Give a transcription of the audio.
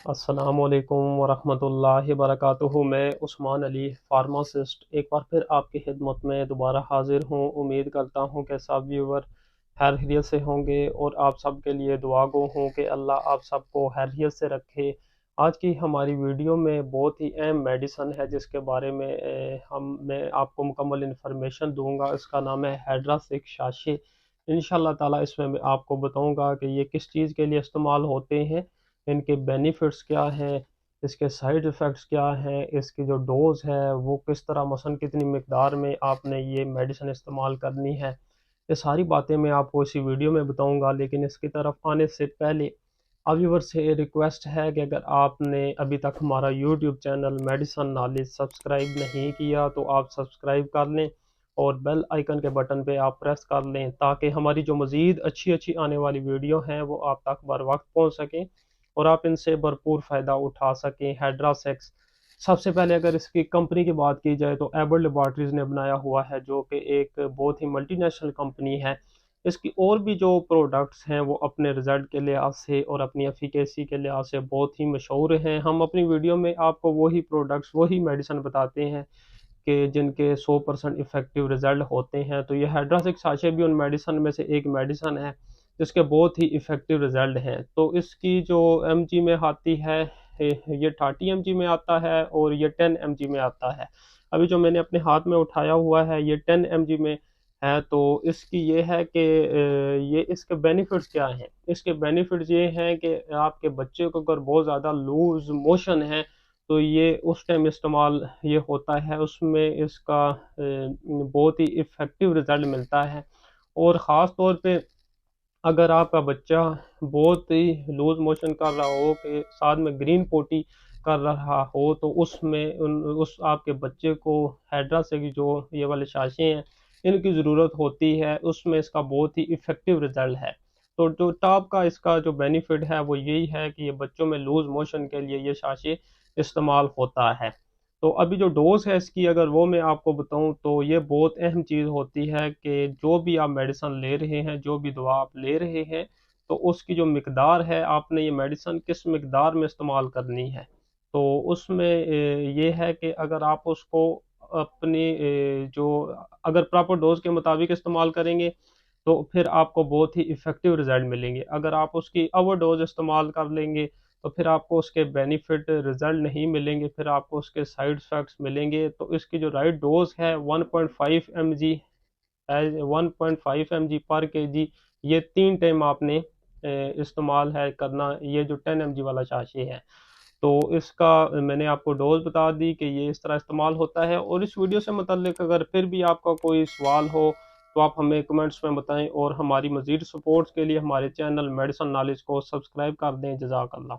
अस्सलामुअलैकुम वरहमतुल्लाहि वबरकातुहू। मैं उस्मान अली फार्मासिस्ट एक बार फिर आपकी खिदमत में दोबारा हाजिर हूँ। उम्मीद करता हूँ कि सब व्यूवर खैरियत से होंगे और आप सब के लिए दुआ गो हूँ कि अल्लाह आप सबको खैरियत से रखे। आज की हमारी वीडियो में बहुत ही अहम मेडिसन है जिसके बारे में मैं आपको मुकम्मल इन्फॉर्मेशन दूंगा। इसका नाम है हाइड्रासिक शाशे। इंशाल्लाह ताला इसमें मैं आपको बताऊंगा कि ये किस चीज़ के लिए इस्तेमाल होते हैं, इनके बेनिफिट्स क्या हैं, इसके साइड इफ़ेक्ट्स क्या हैं, इसकी जो डोज़ है वो किस तरह मसलन कितनी मिकदार में आपने ये मेडिसिन इस्तेमाल करनी है। ये सारी बातें मैं आपको इसी वीडियो में बताऊंगा। लेकिन इसकी तरफ आने से पहले अब व्यूअर से रिक्वेस्ट है कि अगर आपने अभी तक हमारा YouTube channel medicine knowledge subscribe नहीं किया तो आप सब्सक्राइब कर लें और बेल आइकन के बटन पे आप प्रेस कर लें ताकि हमारी जो मज़ीद अच्छी अच्छी आने वाली वीडियो हैं वो आप तक बर वक्त पहुँच सकें और आप इनसे भरपूर फ़ायदा उठा सकें। हाइड्रासेक्स सबसे पहले अगर इसकी कंपनी की बात की जाए तो एबल लेबॉर्ट्रीज़ ने बनाया हुआ है, जो कि एक बहुत ही मल्टीनेशनल कंपनी है। इसकी और भी जो प्रोडक्ट्स हैं वो अपने रिज़ल्ट के लिहाज से और अपनी एफिकेसी के लिहाज से बहुत ही मशहूर हैं। हम अपनी वीडियो में आपको वही प्रोडक्ट्स वही मेडिसिन बताते हैं कि जिनके 100% इफ़ेक्टिव रिज़ल्ट होते हैं। तो ये हाइड्रासिक साशे भी उन मेडिसिन में से एक मेडिसिन है जिसके बहुत ही इफ़ेक्टिव रिज़ल्ट हैं। तो इसकी जो एमजी में आती है, ये 30 एमजी में आता है और ये 10 एमजी में आता है। अभी जो मैंने अपने हाथ में उठाया हुआ है ये 10 एमजी में है। तो इसकी ये है कि ये इसके बेनिफिट्स क्या हैं। इसके बेनिफिट्स ये हैं कि आपके बच्चे को अगर बहुत ज़्यादा लूज़ मोशन है तो ये उस टाइम इस्तेमाल ये होता है, उसमें इसका बहुत ही इफ़ेक्टिव रिज़ल्ट मिलता है। और ख़ास तौर पे अगर आपका बच्चा बहुत ही लूज मोशन कर रहा हो कि साथ में ग्रीन पोटी कर रहा हो तो उसमें उस आपके बच्चे को हाइड्रा से की जो ये वाले शाशे हैं इनकी ज़रूरत होती है, उसमें इसका बहुत ही इफ़ेक्टिव रिज़ल्ट है। तो जो टॉप का इसका जो बेनिफिट है वो यही है कि ये बच्चों में लूज मोशन के लिए ये शाशे इस्तेमाल होता है। तो अभी जो डोज़ है इसकी अगर वो मैं आपको बताऊं तो ये बहुत अहम चीज़ होती है कि जो भी आप मेडिसिन ले रहे हैं, जो भी दवा आप ले रहे हैं, तो उसकी जो मिकदार है आपने ये मेडिसिन किस मिकदार में इस्तेमाल करनी है। तो उसमें ये है कि अगर आप उसको अपनी जो अगर प्रॉपर डोज के मुताबिक इस्तेमाल करेंगे तो फिर आपको बहुत ही इफ़ेक्टिव रिज़ल्ट मिलेंगे। अगर आप उसकी ओवरडोज़ इस्तेमाल कर लेंगे तो फिर आपको उसके बेनिफिट रिज़ल्ट नहीं मिलेंगे, फिर आपको उसके साइड इफ़ेक्ट्स मिलेंगे। तो इसकी जो राइट डोज़ है 1.5 एमजी 1.5 एमजी पर केजी, ये 3 टाइम आपने इस्तेमाल है करना। ये जो 10 एमजी वाला शाशी है तो इसका मैंने आपको डोज बता दी कि ये इस तरह इस्तेमाल होता है। और इस वीडियो से मुतल्लिक अगर फिर भी आपका कोई सवाल हो तो आप हमें कमेंट्स में बताएं और हमारी मज़ीद सपोर्ट्स के लिए हमारे चैनल मेडिसिन नॉलेज को सब्सक्राइब कर दें। जज़ाकल्लाह।